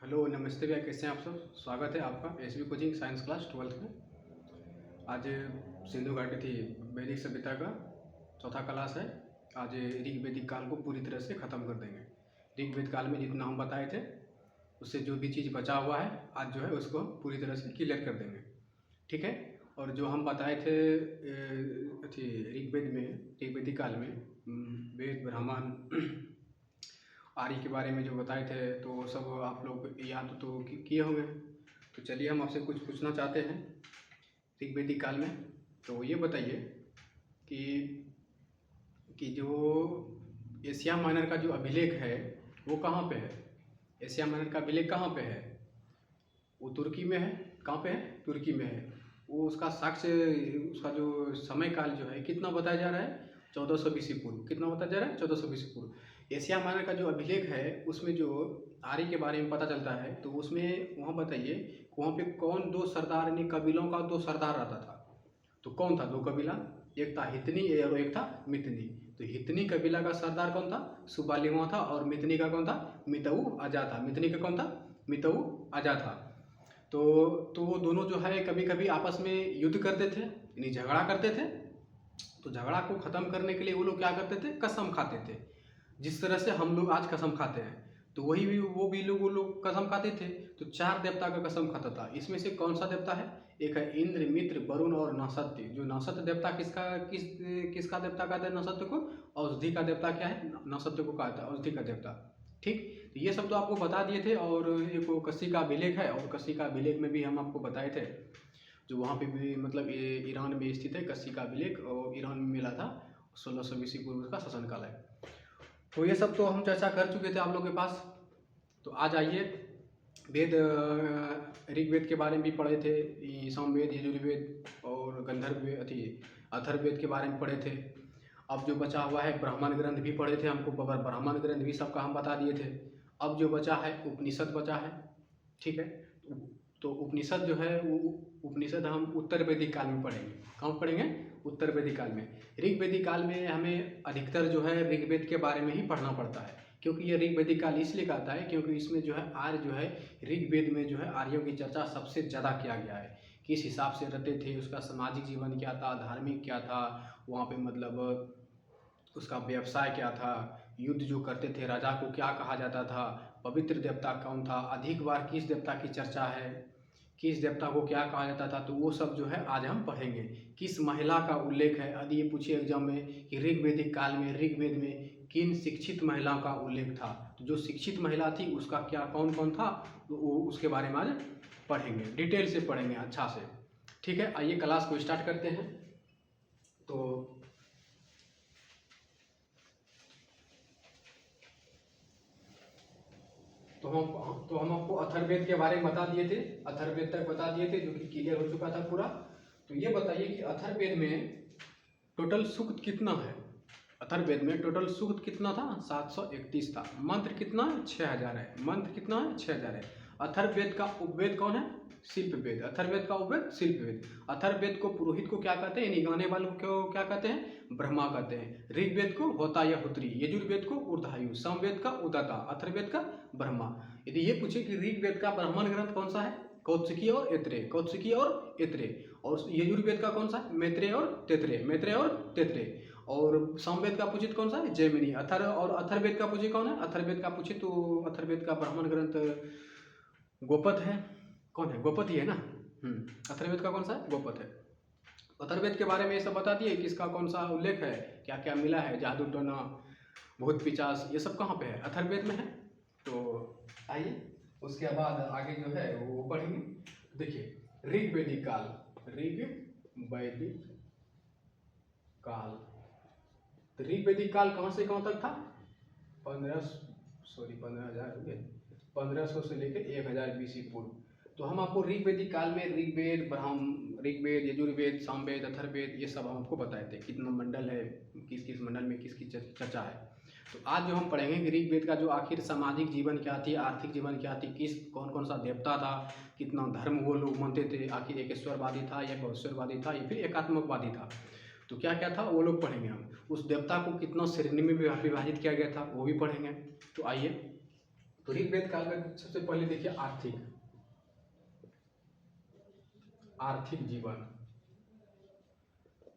Hello नमस्ते भैया, कैसे हैं आप सब। स्वागत है आपका SB coaching science class 12th में। आज सिंधु घाटी थी वैदिक सभ्यता का चौथा क्लास है। आज ऋग वैदिक काल को पूरी तरह से ख़त्म कर देंगे। ऋग वेद काल में जितना हम बताए थे उससे जो भी चीज़ बचा हुआ है आज जो है उसको पूरी तरह से क्लियर कर देंगे। ठीक है। और जो हम बताए थे थी ऋग्वेद में, ऋग वैदिक काल में वेद ब्राह्मण आर्य के बारे में जो बताए थे तो वो सब आप लोग याद तो किए होंगे। तो चलिए हम आपसे कुछ पूछना चाहते हैं ऋग्वेदिक काल में। तो ये बताइए कि जो एशिया माइनर का जो अभिलेख है वो कहाँ पे है। एशिया माइनर का अभिलेख कहाँ पे है? वो तुर्की में है। कहाँ पे है? तुर्की में है। वो उसका साक्ष्य, उसका जो समय काल जो है कितना बताया जा रहा है? 1400 बीसी पूर्व। कितना बताया जा रहा है? 1400 बीसी पूर्व। एशिया माइनर का जो अभिलेख है उसमें जो आर्य के बारे में पता चलता है तो उसमें वहाँ बताइए वहाँ पे कौन दो सरदार यानी कबीलों का दो सरदार रहता था। तो कौन था दो कबीला? एक था हितनी और एक था मितनी। तो हितनी कबीला का सरदार कौन था? सुबालिवा था। और मितनी का कौन था? मितऊ आजा था। मितनी का कौन था? मितऊ आजा था। तो वो दोनों जो है कभी कभी आपस में युद्ध करते थे यानी झगड़ा करते थे। तो झगड़ा को ख़त्म करने के लिए वो लोग क्या करते थे? कसम खाते थे। जिस तरह से हम लोग आज कसम खाते हैं तो वही भी वो लोग कसम खाते थे। तो 4 देवता का कसम खाता था। इसमें से कौन सा देवता है? एक है इंद्र, मित्र, वरुण और नसत्य। जो नसत्य देवता किसका देवता कहते हैं? नसत्य को। औषधि का देवता क्या है? नसत्य को कहता है औषधि का देवता। ठीक। तो ये सब तो आपको बता दिए थे। और एक वो कस्सी का अभिलेख है और कस्सी का अभिलेख में भी हम आपको बताए थे जो वहाँ पे भी मतलब ईरान में स्थित है कस्सी का अभिलेख और ईरान में मिला था। 1600 बीसी पूर्व का शासनकाल है। तो ये सब तो हम चर्चा कर चुके थे आप लोग के पास। तो आज आइए वेद, ऋग्वेद के बारे में भी पढ़े थे, सामवेद, यजुर्वेद और गंधर्व वेद अथर्ववेद के बारे में पढ़े थे। अब जो बचा हुआ है ब्राह्मण ग्रंथ भी पढ़े थे हमको, ब्राह्मण ग्रंथ भी सबका हम बता दिए थे। अब जो बचा है उपनिषद बचा है। ठीक है। तो उपनिषद जो है वो उपनिषद हम उत्तर वैदिक काल में पढ़ेंगे। कहाँ पढ़ेंगे? उत्तर वैदिक काल में। ऋग वैदिक काल में हमें अधिकतर जो है ऋग्वेद के बारे में ही पढ़ना पड़ता है क्योंकि ये ऋग वैदिक काल इसलिए कहता है क्योंकि इसमें जो है आर्य जो है ऋग्वेद में जो है आर्यों की चर्चा सबसे ज़्यादा किया गया है। किस हिसाब से रहते थे, उसका सामाजिक जीवन क्या था, धार्मिक क्या था, वहाँ पे मतलब उसका व्यवसाय क्या था, युद्ध जो करते थे राजा को क्या कहा जाता था, पवित्र देवता कौन था, अधिक बार किस देवता की चर्चा है, किस देवता को क्या कहा जाता था। तो वो सब जो है आज हम पढ़ेंगे। किस महिला का उल्लेख है? यदि ये पूछिए एग्जाम में कि ऋग्वेदिक काल में ऋग्वेद में किन शिक्षित महिलाओं का उल्लेख था, तो जो शिक्षित महिला थी उसका क्या कौन कौन था, तो वो उसके बारे में आज पढ़ेंगे, डिटेल से पढ़ेंगे अच्छा से। ठीक है, आइए क्लास को स्टार्ट करते हैं। तो हम आपको अथर्ववेद के बारे में बता दिए थे, अथर्ववेद तक बता दिए थे जो कि क्लियर हो चुका था पूरा। तो ये बताइए कि अथर्ववेद में टोटल सूक्त कितना है? अथर्ववेद में टोटल सूक्त कितना था? 731 था। मंत्र कितना है? 6000 है। मंत्र कितना है? 6000 है। अथर्ववेद का उपवेद कौन है? शिल्प वेद। अथर्ववेद का उपवेद शिल्प वेद। अथर्ववेद को पुरोहित को क्या कहते हैं? यानी गाने वालों को क्या कहते हैं? ब्रह्मा कहते हैं। ऋग्वेद को होता या हुत्री, यजुर्वेद को ऊर्ध्वायु, सामवेद का उदाता, अथर्ववेद का ब्रह्मा। यदि ये पूछे कि ऋग्वेद का ब्राह्मण ग्रंथ कौन सा है? कौत्सिकी और ऐत्रेय, कौत्सिकी और ऐत्रेय। और यजुर्वेद का कौन सा है? मैत्रेय और तैत्रेय, मैत्रेय और तैत्रेय। और सामवेद का पूछे तो कौन सा है? जैमिनी। अथर्ववेद का पूछे कौन है? अथर्ववेद का पूछे तो अथर्ववेद का ब्राह्मण ग्रंथ गोपद है। कौन है? गोपद ही है ना। अथर्ववेद का कौन सा है? गोपद है। अथर्ववेद के बारे में ये सब बता दिए किसका कौन सा उल्लेख है, क्या क्या मिला है, जादू टोना, भूत पिचास, ये सब कहाँ पे है? अथर्ववेद में है। तो आइए उसके बाद आगे जो है वो पढ़ेंगे। देखिए ऋग्वेदिक काल, ऋग्वेदिक काल। तो ऋग्वेदिक काल कहाँ से कहाँ तक था? 1500 से लेकर 1000 बीसी पूर्व। तो हम आपको ऋग्वेदिक काल में ऋग्वेद, यजुर्वेद, सामवेद, अथर्ववेद ये सब हम आपको बताए थे। कितना मंडल है, किस किस मंडल में किसकी चर्चा है। तो आज जो हम पढ़ेंगे कि ऋग्वेद का जो आखिर सामाजिक जीवन क्या थी, आर्थिक जीवन क्या थी, कौन कौन सा देवता था, कितना धर्म वो लोग मानते थे, आखिर एकेश्वरवादी था या बहुश्वरवादी था या फिर एकात्मकवादी था, तो क्या क्या था वो लोग पढ़ेंगे हम। उस देवता को कितना श्रेणी में विभाजित किया गया था वो भी पढ़ेंगे। तो आइए तो ऋग्वेद काल में सबसे पहले देखिए आर्थिक जीवन।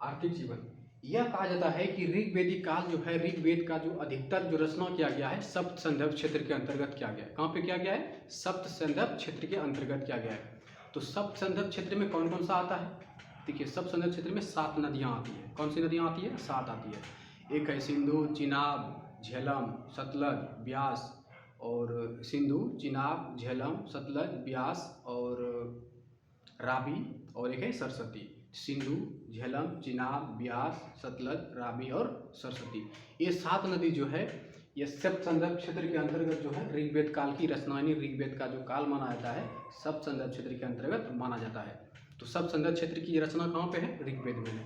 आर्थिक जीवन यह कहा जाता है कि ऋग्वेदिक काल जो है, ऋग्वेद का जो अधिकतर जो रचना किया गया है सप्त संदर्भ क्षेत्र के अंतर्गत किया गया है। कहाँ पे किया गया है? सप्त संदर्भ क्षेत्र के अंतर्गत किया गया है। तो सप्त संदर्भ क्षेत्र में कौन कौन सा आता है? देखिए, सप्त संदर्भ क्षेत्र में 7 नदियाँ आती हैं। कौन सी नदियाँ आती है? 7 आती है। एक है सिंधु, चिनाब, झेलम, सतलज, ब्यास, और सिंधु, चिनाब, झेलम, सतलज, ब्यास और रावी, और एक है सरस्वती। सिंधु, झेलम, चिनाब, ब्यास, सतलज, रावी और सरस्वती, ये 7 नदी जो है ये सप्त संदर्भ क्षेत्र के अंतर्गत जो है ऋग्वेद काल की रचना, यानी ऋग्वेद का जो काल माना जाता है सप्त संदर्भ क्षेत्र के अंतर्गत माना जाता है। तो सप्त संदर्भ क्षेत्र की रचना कहाँ पे है? ऋग्वेद में है।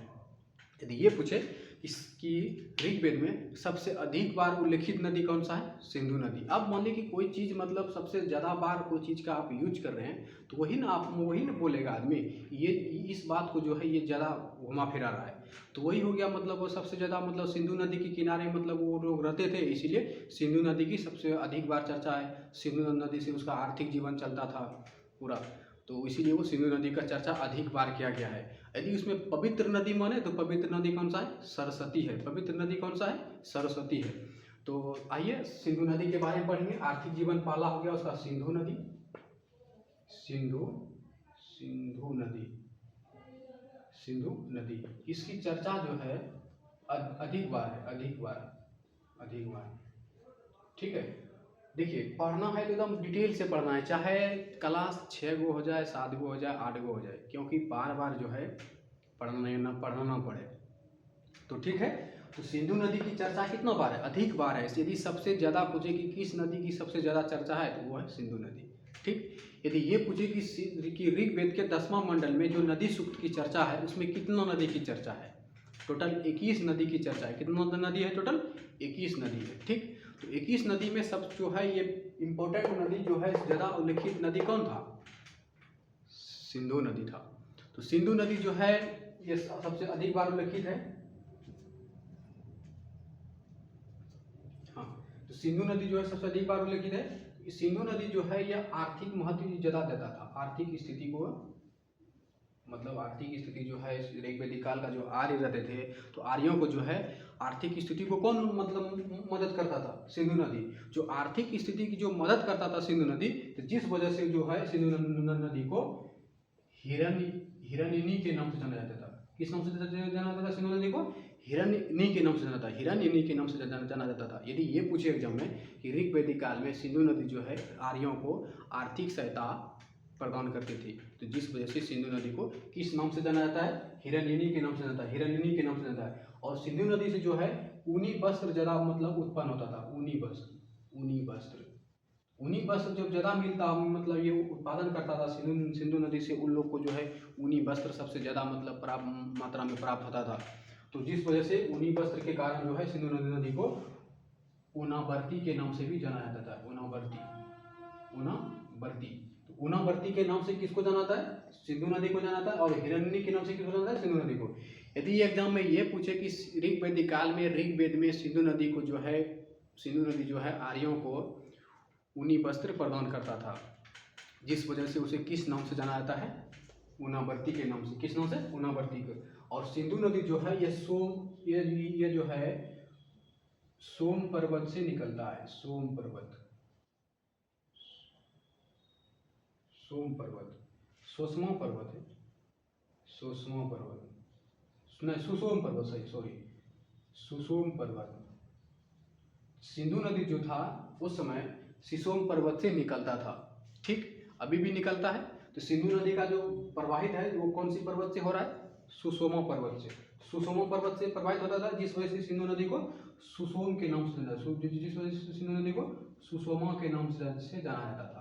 यदि ये पूछे इसकी ऋग्वेद में सबसे अधिक बार उल्लेखित नदी कौन सा है? सिंधु नदी। अब मान लीजिए कि कोई चीज़ मतलब सबसे ज़्यादा बार कोई चीज़ का आप यूज कर रहे हैं तो वही ना बोलेगा आदमी, ये इस बात को जो है ये ज़्यादा घुमा फिरा रहा है, तो वही हो गया मतलब वो सबसे ज़्यादा मतलब सिंधु नदी के किनारे मतलब वो लोग रहते थे, इसीलिए सिंधु नदी की सबसे अधिक बार चर्चा है। सिंधु नदी से उसका आर्थिक जीवन चलता था पूरा, तो इसीलिए वो सिंधु नदी का चर्चा अधिक बार किया गया है। यदि उसमें पवित्र नदी माने तो पवित्र नदी कौन सा है? सरस्वती है। पवित्र नदी कौन सा है? सरस्वती है। तो आइए सिंधु नदी के बारे में पढ़ेंगे। आर्थिक जीवन पहला हो गया उसका सिंधु नदी। सिंधु नदी, सिंधु नदी, इसकी चर्चा जो है अधिक बार। ठीक है, देखिए पढ़ना है तो एकदम डिटेल से पढ़ना है, चाहे क्लास 6 गो हो जाए, 7 गो हो जाए, 8 गो हो जाए, क्योंकि बार बार जो है पढ़ना ना पड़े। तो ठीक है, तो सिंधु नदी की चर्चा कितना बार है? अधिक बार है। यदि सबसे ज़्यादा पूछे कि किस नदी की सबसे ज़्यादा चर्चा है तो वो है सिंधु नदी। ठीक, यदि ये पूछे कि ऋग्वेद के 10वां मंडल में जो नदी सूक्त की चर्चा है उसमें कितना नदी की चर्चा है? टोटल 21 नदी की चर्चा है। कितना नदी है? टोटल 21 नदी है। ठीक, तो 21 नदी में सब जो है ये इम्पोर्टेंट नदी जो है ज़्यादा उल्लेखित नदी कौन था? सिंधु नदी था। तो सिंधु नदी जो है ये सबसे अधिक बार उल्लेखित है। हाँ, तो सिंधु नदी जो है सबसे अधिक बार उल्लेखित है। सिंधु नदी जो है यह आर्थिक महत्व ज़्यादा देता था। आर्थिक स्थिति को मतलब आर्थिक स्थिति जो है ऋग्वेदिक काल का जो आर्य रहते थे तो आर्यों को जो है आर्थिक स्थिति को कौन मतलब मदद करता था? सिंधु नदी। जो आर्थिक स्थिति की जो मदद करता था सिंधु नदी, तो जिस वजह से जो है सिंधु नदी को हिरण्यनी के नाम से जाना जाता था। किस नाम से जाना जाता था? सिंधु नदी को हिरण्यनी के नाम से जाना था। हिरण्यनी के नाम से जाना जाता था। यदि ये पूछे एग्जाम में कि ऋग्वेदिक काल में सिंधु नदी जो है आर्यों को आर्थिक सहायता प्रदान करती थी, तो जिस वजह से सिंधु नदी को किस नाम से जाना जाता है? हिरण्यनी के नाम से जाना था। हिरण्यनी के नाम से जाता है। और सिंधु नदी से जो है ऊनी वस्त्र ज़्यादा मतलब उत्पन्न होता था। ऊनी वस्त्र जब ज़्यादा मिलता मतलब ये उत्पादन करता था सिंधु नदी से, उन लोग को जो है ऊनी वस्त्र सबसे ज़्यादा मतलब मात्रा में प्राप्त होता था। तो जिस वजह से ऊनी वस्त्र के कारण जो है सिंधु नदी को ऊनावर्ती के नाम से भी जाना जाता था। ऊनावर्ती के नाम से किसको जाना जाता है? सिंधु नदी को जाना जाता है। और हिरण्यनी के नाम से किसको जाना जाता है? सिंधु नदी को। यदि एग्जाम में ये पूछे कि ऋग्वेदिक काल में ऋग्वेद में सिंधु नदी जो है आर्यों को ऊनी वस्त्र प्रदान करता था, जिस वजह से उसे किस नाम से जाना जाता है? ऊनावर्ती के नाम से। किस नाम से? ऊनावर्ती के। और सिंधु नदी जो है ये जो है सोम पर्वत से निकलता है। सोम पर्वत, सुषमा पर्वत। सुसोम पर्वत। सिंधु नदी जो था उस समय सिसोम पर्वत से निकलता था। ठीक, अभी भी निकलता है। तो सिंधु नदी का जो प्रवाहित है वो कौन सी पर्वत से हो रहा है? सुषमा पर्वत से। सुषमा पर्वत से प्रवाहित होता था, जिस वजह से सिंधु नदी को सुसोम के नाम से जिस वजह से सिंधु नदी को सुषमा के नाम से जाना जाता था।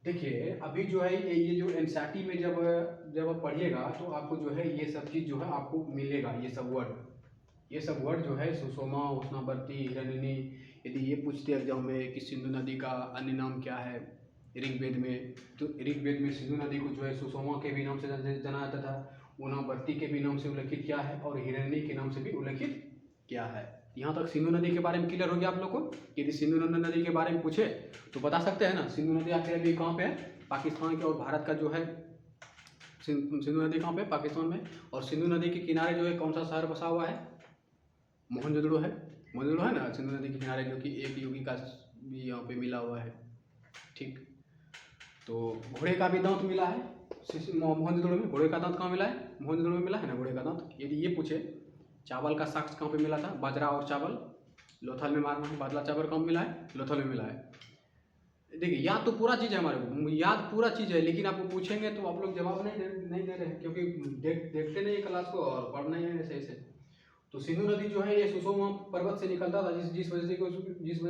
देखिए अभी जो है ये जो एनसीईआरटी में जब पढ़िएगा तो आपको जो है ये सब चीज़ जो है आपको मिलेगा। ये सब वर्ड जो है सुषमा, उष्णावर्ती, हिरण्यनी। यदि ये पूछते एग्जाम में कि सिंधु नदी का अन्य नाम क्या है ऋग्वेद में, तो ऋग्वेद में सिंधु नदी को जो है सुषमा के भी नाम से जाना जाता था, ऊनावर्ती के भी नाम से उल्लेखित किया है और हिरण्यनी के नाम से भी उल्लेखित किया है। यहाँ तक सिंधु नदी के बारे में क्लियर हो गया आप लोग को। यदि सिंधु नदी के बारे में पूछे तो बता सकते हैं ना, सिंधु नदी आखिर अभी कहाँ पे है, पाकिस्तान के और भारत का जो है सिंधु नदी कहाँ पे, पाकिस्तान में। और सिंधु नदी के किनारे जो है कौन सा शहर बसा हुआ है, मोहनजोदड़ो है। मोहनजोदड़ो है ना सिंधु नदी के किनारे, जो कि एक योगी का भी यहाँ पे मिला हुआ है। ठीक, तो घोड़े का भी दांत मिला है मोहनजोदड़ो में। घोड़े का दांत कहाँ मिला है, मोहनजोदड़ो में मिला है ना घोड़े का दांत। यदि ये पूछे चावल का साक्ष्य कहाँ पे मिला था, बाजरा और चावल, लोथल में मारना है। बाजरा चावल कहाँ मिला है, लोथल में मिला है। देखिए याद तो पूरा चीज़ है हमारे को, याद पूरा चीज़ है, लेकिन आपको पूछेंगे तो आप लोग जवाब नहीं दे रहे हैं, क्योंकि देखते नहीं क्लास को और पढ़ना ही है सही से। तो सिंधु नदी जो है ये सुषमा पर्वत से निकलता था, जिस वजह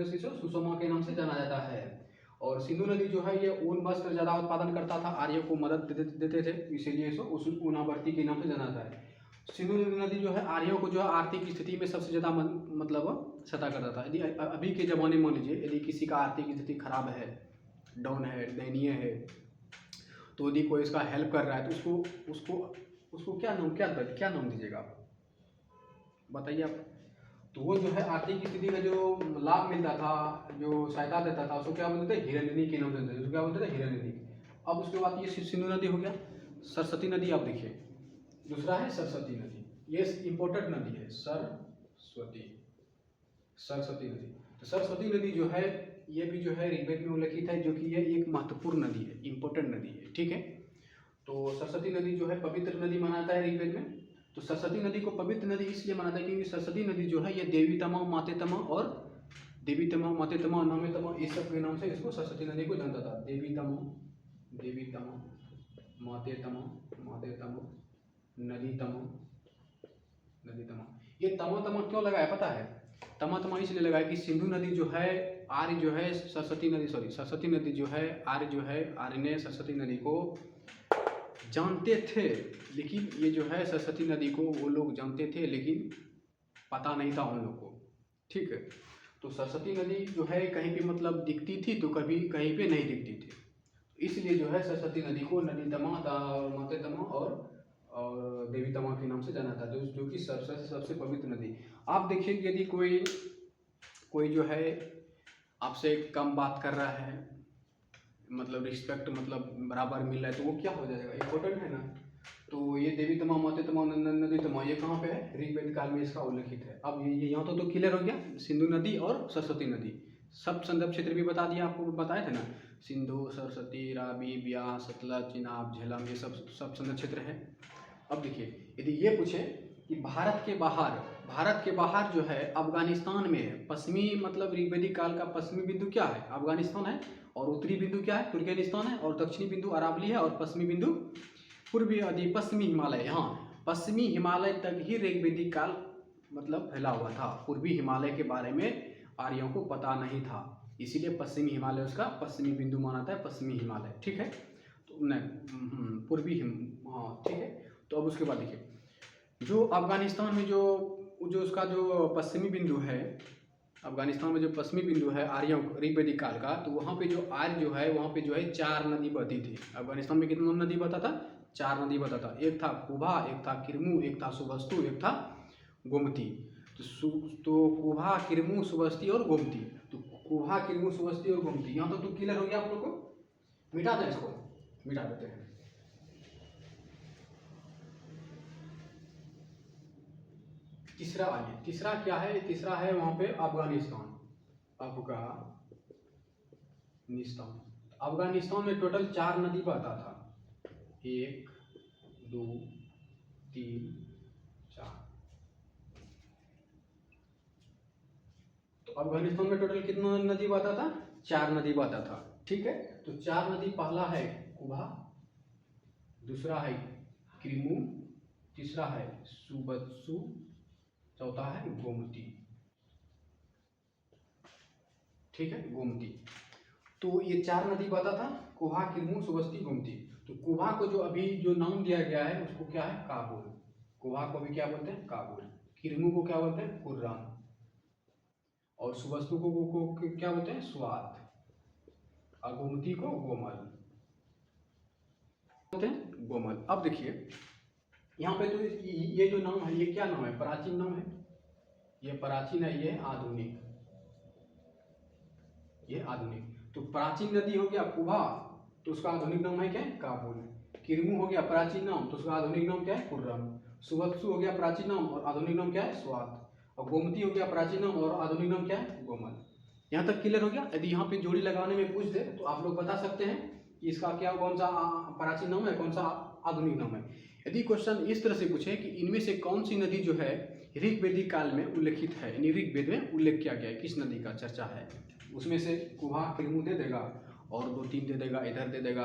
से इसे सुषमा के नाम से जाना जाता है। और सिंधु नदी जो है ये ऊन वस्त्र ज़्यादा उत्पादन करता था, आर्यों को मदद देते थे, इसीलिए इसे उस ऊनावर्ती के नाम से जाना जाता है। सिंधु नदी जो है आर्यों को जो है आर्थिक स्थिति में सबसे ज़्यादा मतलब सता करता था। यदि अभी के ज़माने में मान लीजिए यदि किसी का आर्थिक स्थिति खराब है, डाउन है, दयनीय है, तो यदि कोई इसका हेल्प कर रहा है तो उसको क्या नाम दीजिएगा आप बताइए आप। तो वो जो है आर्थिक स्थिति का जो लाभ मिलता था, जो सहायता देता था, उसको क्या बोलते थे, हिरण्यनी के नाम देते थे। उसको क्या बोलते थे, हिरण्यनी। अब उसके बाद ये सिंधु नदी हो गया। सरस्वती नदी आप देखिए, दूसरा है सरस्वती नदी, ये इम्पोर्टेंट नदी है, सरस्वती नदी। तो सरस्वती नदी जो है ये भी जो है ऋग्वेद में उल्लेखित है, जो कि ये एक महत्वपूर्ण नदी है, इम्पोर्टेंट नदी है। ठीक है, तो सरस्वती नदी जो है पवित्र नदी माना जाता है ऋग्वेद में। तो सरस्वती नदी को पवित्र नदी इसलिए माना जाता है क्योंकि सरस्वती नदी जो है ये देवी तमा, माते तमा और देवी तमा, माते तमा, नामे तमा, इस सब के नाम से इसको सरस्वती नदी को जानता था। देवी तमा, माते तमा, नदी तमा। ये तमा क्यों लगा है पता है, तमा इसलिए लगा है कि सिंधु नदी जो है आर्य जो है सरस्वती नदी जो है आर्य ने सरस्वती नदी को जानते थे, लेकिन ये जो है सरस्वती नदी को वो लोग जानते थे लेकिन पता नहीं था उन लोग को। ठीक है, तो सरस्वती नदी जो है कहीं पे मतलब दिखती थी तो कभी कहीं पे नहीं दिखती थी, इसलिए जो है सरस्वती नदी को नदी तमा, माते तमा और देवी तमा के नाम से जाना था, जो कि सबसे पवित्र नदी। आप देखिए यदि कोई जो है आपसे कम बात कर रहा है, मतलब रिस्पेक्ट मतलब बराबर मिल रहा है, तो वो क्या हो जाएगा, इम्पोर्टेंट है ना। तो ये देवी तमा, माते तमा, नदी तमा, ये कहाँ पे है, ऋग्वेद काल में इसका उल्लेखित है। अब ये यहाँ तो क्लियर हो गया, सिंधु नदी और सरस्वती नदी। सब संदर्भ क्षेत्र भी बता दिया, आपको बताए थे ना, सिंधु, सरस्वती, रावी, ब्यास, सतलज, चिनाब, झेलम, ये सब संदर्भ क्षेत्र है। अब देखिए यदि ये पूछे कि भारत के बाहर जो है अफगानिस्तान में पश्चिमी मतलब ऋग्वेदिक काल का पश्चिमी बिंदु क्या है, अफगानिस्तान है, और उत्तरी बिंदु क्या है, तुर्कमेनिस्तान है, और दक्षिणी बिंदु अरावली है, और पश्चिमी बिंदु पश्चिमी हिमालय। यहाँ पश्चिमी हिमालय तक ही ऋग्वेदिक काल मतलब फैला हुआ था। पूर्वी हिमालय के बारे में आर्यों को पता नहीं था, इसीलिए पश्चिमी हिमालय उसका पश्चिमी बिंदु माना था, पश्चिमी हिमालय। ठीक है, तो नहीं पूर्वी हाँ ठीक है। तो अब उसके बाद देखिए जो अफगानिस्तान में जो उसका जो पश्चिमी बिंदु है, अफगानिस्तान में जो पश्चिमी बिंदु है आर्यों ऋग्वेदिक काल का, तो वहाँ पे जो आर्य जो है वहाँ पे जो है 4 नदी बहती थी। अफगानिस्तान में कितना नदी बहता था, 4 नदी बहता था। एक था कुभा, एक था किरमू, एक था सुबस्तु, एक था गोमती। तो कुभा, किरमू, सुबस्ती और गोमती। तो कुभा, किरमू, सुबस्ती और गोमती, यहाँ तो क्लियर हो गया आप लोग को। मिटा दें इसको, मिटा देते हैं। तीसरा आइए, तीसरा क्या है, तीसरा है वहाँ पे अफगानिस्तान। अफगानिस्तान में टोटल 4 नदी बहता था, 1 2 3 4। तो अफगानिस्तान में टोटल कितना नदी बहता था, 4 नदी बहता था। ठीक है, तो 4 नदी, पहला है कुभा, दूसरा है किरमू, तीसरा है सुबत्सु, चौथा है गोमती। ठीक है, गोमती। तो ये 4 नदी बहता था, कुभा, किरमू, सुबस्ती, गोमती। तो कुभा को जो अभी जो नाम दिया गया है उसको क्या है, काबुल। कुभा को भी क्या बोलते हैं, काबुल। किरमू को क्या बोलते हैं, कुर्रान। और सुबस्तु को क्या बोलते हैं, स्वात। और गोमती को गोमल बोलते हैं, गोमल। अब देखिए यहाँ पे तो ये जो नाम है ये क्या नाम है, प्राचीन नाम है, ये प्राचीन है, ये आधुनिक, ये आधुनिक। तो प्राचीन नदी हो गया कुभा, तो उसका आधुनिक नाम है क्या, काबुल। किरमू हो गया प्राचीन नाम, तो उसका आधुनिक नाम क्या है, खुर्रम। सुवत्सु हो गया प्राचीन नाम और आधुनिक नाम क्या है, स्वात। और गोमती हो गया प्राचीन नाम और आधुनिक नाम क्या है, गोमल। यहाँ तक क्लियर हो गया। यदि यहाँ पे जोड़ी लगाने में पूछ दे तो आप लोग बता सकते हैं कि इसका क्या, कौन सा प्राचीन नाम है, कौन सा आधुनिक नाम है। यदि क्वेश्चन इस तरह से पूछे कि इनमें से कौन सी नदी जो है ऋग्वेदिक काल में उल्लेखित है, यानी ऋग्वेद में उल्लेख किया गया है, किस नदी का चर्चा है, उसमें से कुभा किरमू दे देगा और 2-3 दे देगा, इधर दे देगा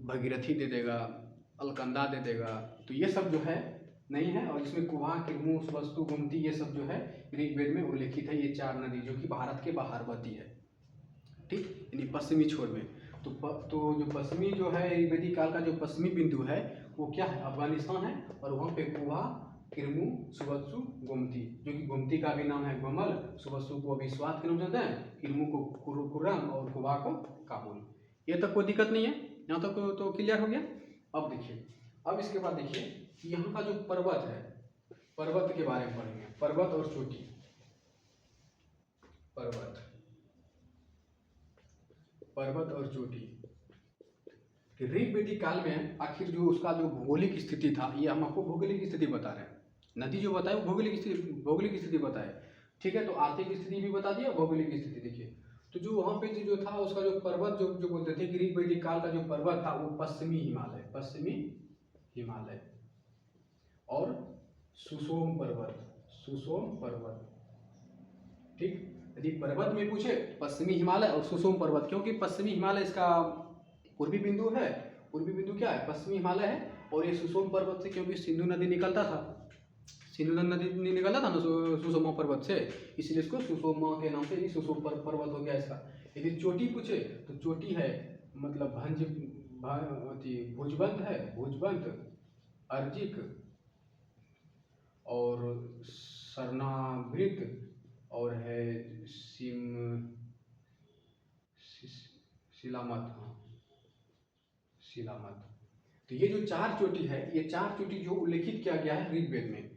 भगीरथी दे देगा, अलकंदा दे देगा। तो ये सब जो है नहीं है, और इसमें कुभा किरमू सुवस्तु गोमती ये सब जो है ऋग्वेद में उल्लेखित है, ये 4 नदी जो कि भारत के बाहर बहती है, ठीक, यानी पश्चिमी छोर में। तो जो पश्चिमी जो है ऋग्वेदिक काल का जो पश्चिमी बिंदु है वो क्या है, अफगानिस्तान है। और वहाँ पे कुभा किरमू सुवत्सु गोमती, जो कि गोमती का भी नाम है गोमल, सुवत्सु को अभी स्वात के नाम से जानते हैं, किरमू को खुर्रम और कुभा को काबुल। ये तक कोई दिक्कत नहीं है, यहाँ तक तो क्लियर हो गया। अब देखिए, अब इसके बाद देखिए कि यहाँ का जो पर्वत है, पर्वत के बारे में पढ़ेंगे, पर्वत और चोटी। पर्वत और चोटी ऋग्वेदिक काल में आखिर जो उसका जो भौगोलिक स्थिति था, ये हम आपको भौगोलिक स्थिति बता रहे हैं। नदी जो बताए वो भौगोलिक स्थिति बताए, ठीक है। तो आर्थिक स्थिति भी बता दिया, भौगोलिक स्थिति देखिए। तो जो वहाँ पे जो था उसका जो पर्वत जो बोलते थे कि ऋग्वेदिक काल का जो पर्वत था वो पश्चिमी हिमालय और सुसोम पर्वत, ठीक। यदि पर्वत में पूछे पश्चिमी हिमालय और सुसोम पर्वत, क्योंकि पश्चिमी हिमालय इसका पूर्वी बिंदु है, पूर्वी बिंदु क्या है, पश्चिमी हिमालय है। और ये सुसोम पर्वत से क्योंकि सिंधु नदी निकलता था, सिंधु नदी निकलता था ना सुसोमा पर्वत से, इसलिए इसको सुसोमा के नाम से ही सुसोम पर्वत हो गया इसका। यदि चोटी पूछे तो चोटी है मतलब भुजबंध है, भुजबंध, अर्जिक और सरनावृत और है शिलामत, हाँ शिलामत। तो ये जो 4 चोटी है, ये 4 चोटी जो उल्लेखित किया गया है ऋग्वेद में।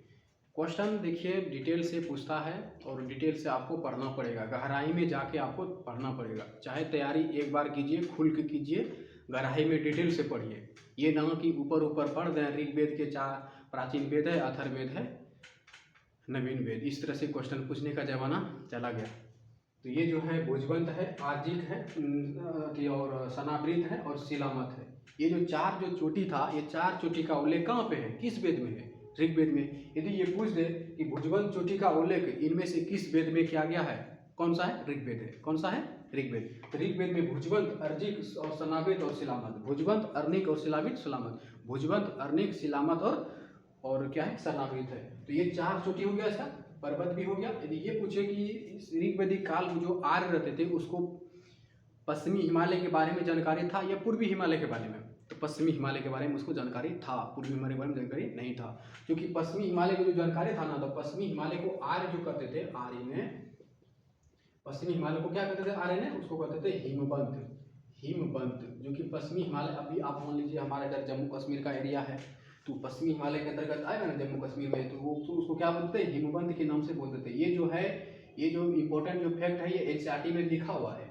क्वेश्चन देखिए डिटेल से पूछता है और डिटेल से आपको पढ़ना पड़ेगा, गहराई में जाके आपको पढ़ना पड़ेगा। चाहे तैयारी एक बार कीजिए, खुल के कीजिए, गहराई में डिटेल से पढ़िए। ये ना कि ऊपर ऊपर पढ़ दें, ऋग्वेद के 4 प्राचीन वेद है, अथर्ववेद है, नवीन वेद, इस तरह से क्वेश्चन पूछने का जमाना चला गया। तो ये जो है भुजबंध है, आर्जिक है और सनावृत है और शिलामत है। ये जो 4 जो चोटी था, ये 4 चोटी का उल्लेख कहाँ पे है, किस वेद में है, ऋग्वेद में। यदि ये पूछ दे कि भुजबंध चोटी का उल्लेख इनमें से किस वेद में किया गया है, कौन सा है, ऋग्वेद है। कौन सा है, ऋग्वेद। ऋग्वेद में भुजबंध, अर्जिक और सनावृत और शिलामत, भुजबंध, अर्निक और शिलामत, भुजबंध, अर्निक, शिलामत और क्या है, सनावृत है। तो ये 4 चोटी हो गया, इसका पर्वत भी हो गया। यदि ये पूछे कि ऋग्वेदिक काल में जो आर्य रहते थे उसको पश्चिमी हिमालय के बारे में जानकारी था या पूर्वी हिमालय के बारे में, तो पश्चिमी हिमालय के बारे में उसको जानकारी था, पूर्वी हिमालय के बारे में जानकारी नहीं था। क्योंकि पश्चिमी हिमालय की जो जानकारी था ना, तो पश्चिमी हिमालय को आर्य जो करते थे, आर्य ने पश्चिमी हिमालय को क्या कहते थे, आर्य ने उसको कहते थे हिमवंत, जो कि पश्चिमी हिमालय, अभी आप मान लीजिए हमारे इधर जम्मू कश्मीर का एरिया है, तो पश्चिमी हिमालय के अंतर्गत आएगा ना जम्मू कश्मीर में, तो वो तो उसको क्या बोलते हैं, हिमवंत के नाम से बोलते थे। ये जो है, ये जो इम्पोर्टेंट जो फैक्ट है, ये एनसीईआरटी में लिखा हुआ है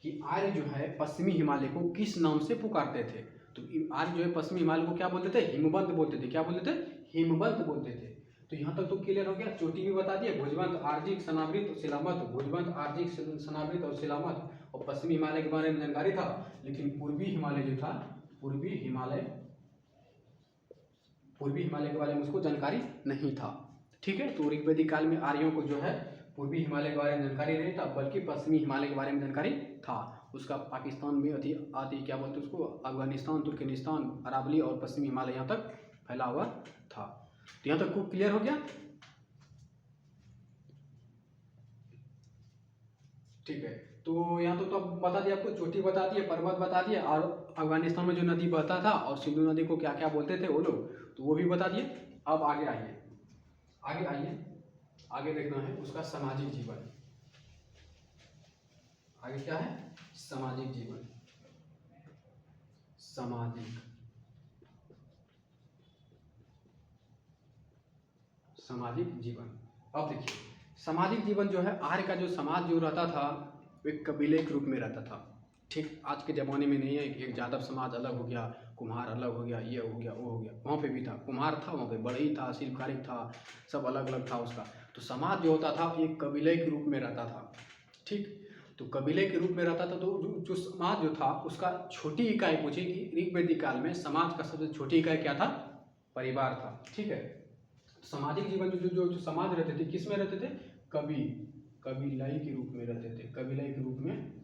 कि आर्य जो है पश्चिमी हिमालय को किस नाम से पुकारते थे। तो आर्य जो है पश्चिमी हिमालय को क्या बोलते थे, हिमवंत बोलते थे। क्या बोलते थे, हिमवंत बोलते थे। तो यहाँ तक तो क्लियर हो गया। चोटी भी बता दिए, भुजबंध, आर्जिक, सनावृत, शिलामत, भुजबंध, आर्जिक, सनावृत और शिलामत। और पश्चिमी हिमालय के बारे में जानकारी था, लेकिन पूर्वी हिमालय जो था, पूर्वी हिमालय के बारे में उसको जानकारी नहीं था, ठीक है। तो ऋग्वेदिक काल में आर्यों को जो है पूर्वी हिमालय के बारे में जानकारी नहीं था, बल्कि पश्चिमी हिमालय के बारे में जानकारी था। उसका पाकिस्तान में आदि क्या बोलते उसको, अफगानिस्तान, तुर्कमेनिस्तान, अरावली और पश्चिमी हिमालय यहाँ तक फैला हुआ था। तो यहाँ तक खूब क्लियर हो गया, ठीक है। तो यहाँ तो अब बता दिया आपको, चोटी बता दिए, पर्वत बता दिए, और अफगानिस्तान में जो नदी बहता था और सिंधु नदी को क्या क्या बोलते थे वो लोग, तो वो भी बता दिए। अब आगे आइए, आगे देखना है उसका सामाजिक जीवन। आगे क्या है, सामाजिक जीवन, सामाजिक जीवन। अब देखिए, सामाजिक जीवन जो है, आर्य का जो समाज जो रहता था वो एक कबीले के रूप में रहता था। ठीक, आज के ज़माने में नहीं है कि एक यादव समाज अलग हो गया, कुम्हार अलग हो गया, ये हो गया, वो हो गया। वहाँ पे भी था, कुम्हार था, वहाँ पे बढ़ई था, शिल्पकारी था, सब अलग अलग था उसका। तो समाज जो होता था एक कबीले के रूप में रहता था। ठीक, तो कबीले के रूप में रहता था। तो जो समाज जो था उसका छोटी इकाई पूछी कि ऋग्वेदिक काल में समाज का सबसे छोटी इकाई क्या था? परिवार था। ठीक है, सामाजिक जीवन जो समाज रहते थे किस में रहते थे? कबीलाई के रूप में रहते थे, कबीलाई के रूप में।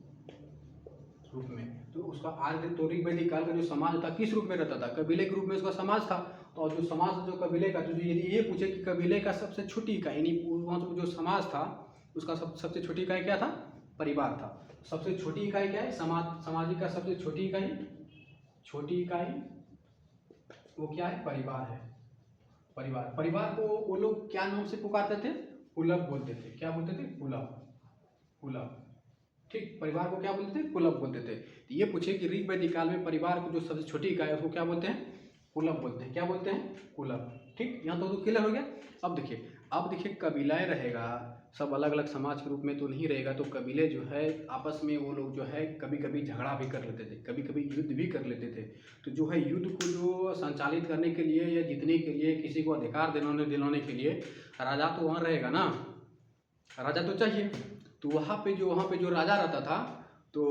तो उसका आर्य तो ऋग्वेदिक काल का जो समाज था किस रूप में रहता था? कबीले के रूप में उसका समाज था। और जो समाज जो कबीले का, जो यदि ये पूछे कि कबीले का सबसे छोटी इकाई यानी वहाँ जो समाज था उसका सबसे छोटी इकाई क्या था? परिवार था। सबसे छोटी इकाई क्या है? सामाजिक का सबसे छोटी इकाई वो क्या है? परिवार है। परिवार को वो लोग क्या नाम से पुकारते थे? कुलप बोलते थे। क्या बोलते थे? कुलप। ठीक, परिवार को क्या बोलते थे? कुलप बोलते थे। तो ये पूछे कि ऋग्वेदिक काल में परिवार को जो सबसे छोटी इकाई है उसको क्या बोलते हैं? कुलप बोलते हैं। क्या बोलते हैं? कुलप। ठीक, यहाँ तो क्लियर हो गया। अब देखिए कबीलाएं रहेगा, सब अलग अलग समाज के रूप में तो नहीं रहेगा। तो कबीले जो है आपस में वो लोग जो है कभी कभी झगड़ा भी कर लेते थे, कभी कभी युद्ध भी कर लेते थे। तो जो है युद्ध को जो संचालित करने के लिए या जीतने के लिए, किसी को अधिकार दिलाने के लिए राजा तो वहाँ रहेगा ना, राजा तो चाहिए। तो वहाँ पे जो राजा रहता था तो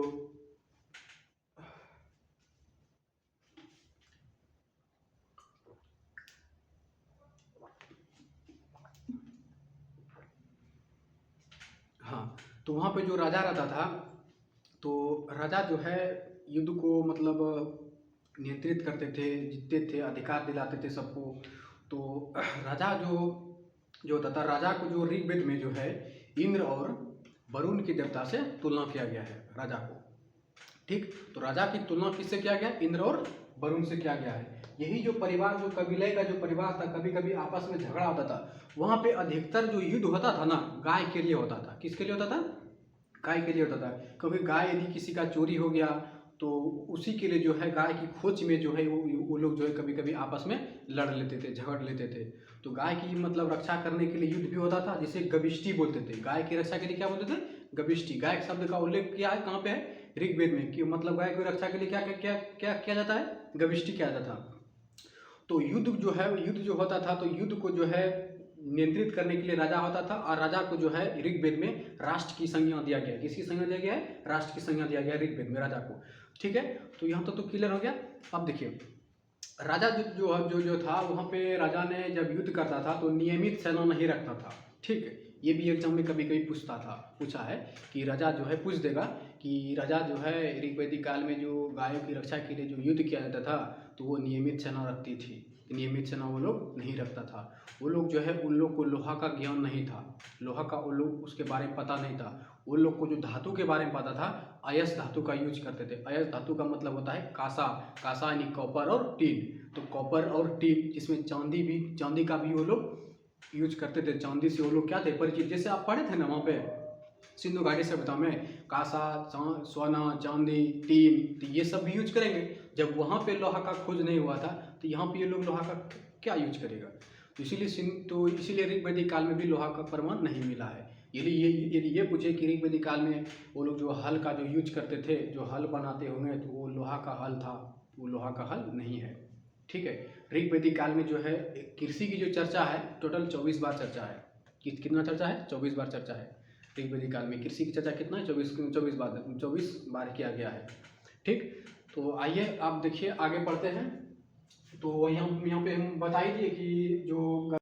हाँ, तो वहाँ पे जो राजा रहता था तो राजा जो है युद्ध को मतलब नियंत्रित करते थे, जीतते थे, अधिकार दिलाते थे सबको। तो राजा जो होता था, राजा को जो ऋग्वेद में जो है इंद्र और वरुण की देवता से तुलना किया गया है राजा को। ठीक, तो राजा की तुलना किससे किया गया? इंद्र और वरुण से किया गया है। यही जो परिवार, जो कबीले का जो परिवार था, कभी कभी आपस में झगड़ा होता था। वहाँ पे अधिकतर जो युद्ध होता था ना, गाय के लिए होता था। किसके लिए होता था? गाय के लिए होता था। क्योंकि गाय यदि किसी का चोरी हो गया तो उसी के लिए जो है गाय की खोज में जो है वो लोग जो है कभी कभी आपस में लड़ लेते थे, झगड़ लेते थे। तो गाय की मतलब रक्षा करने के लिए युद्ध भी होता था, जिसे गविष्टि बोलते थे। गाय की रक्षा के लिए क्या बोलते थे? गविष्टि। गाय शब्द का उल्लेख किया है कहाँ पे है? ऋग्वेद में, कि मतलब गाय की रक्षा के लिए क्या क्या क्या किया जाता है? गविष्टि किया जाता था। तो युद्ध जो होता था, तो युद्ध को जो है नियंत्रित करने के लिए राजा होता था। और राजा को जो है ऋग्वेद में राष्ट्र की संज्ञा दिया गया है। किसकी संज्ञा दिया गया है? राष्ट्र की संज्ञा दिया गया है ऋग्वेद में राजा को। ठीक है, तो यहाँ तो क्लियर हो गया। अब देखिए, राजा जो था वहाँ पे राजा ने जब युद्ध करता था तो नियमित सेना नहीं रखता था। ठीक है, ये भी एग्जाम में कभी कभी पूछा है कि राजा जो है पूछ देगा कि राजा जो है ऋग्वेदिक काल में जो गायों की रक्षा के लिए जो युद्ध किया जाता था तो वो नियमित सेना रखती थी। नियमित सेना वो लोग नहीं रखता था। वो लोग जो है, उन लोग को लोहा का ज्ञान नहीं था, लोहा का वो लोग उसके बारे में पता नहीं था। उन लोग को जो धातु के बारे में पता था, अयस्क धातु का यूज करते थे। अयस्क धातु का मतलब होता है कासा यानी कॉपर और टीन। तो कॉपर और टीन, जिसमें चांदी का भी वो लोग यूज करते थे। चांदी से वो लोग क्या थे? परिचित। जैसे आप पढ़े थे ना वहाँ पे सिंधु घाटी सभ्यता में, कासा, सोना, चांदी, टीन, तो ये सब भी यूज करेंगे। जब वहाँ पे लोहा का खोज नहीं हुआ था तो यहाँ पे ये लोग लोहा का क्या यूज करेगा? तो इसीलिए ऋग्वेदिक काल में भी लोहा का प्रमाण नहीं मिला है। यदि ये पूछे कि ऋग्वेदिक काल में वो लोग जो हल का जो यूज करते थे, जो हल बनाते होंगे, तो वो लोहा का हल था, वो लोहा का हल नहीं है। ठीक है, ऋग्वेदिक काल में जो है कृषि की जो चर्चा है टोटल 24 बार चर्चा है। कितना चर्चा है? 24 बार चर्चा है। ऋग्वेदिक काल में कृषि की चर्चा कितना है? 24 बार किया गया है। ठीक, तो आइए आप देखिए आगे पढ़ते हैं। तो यहाँ पे हम बता ही दिए कि जो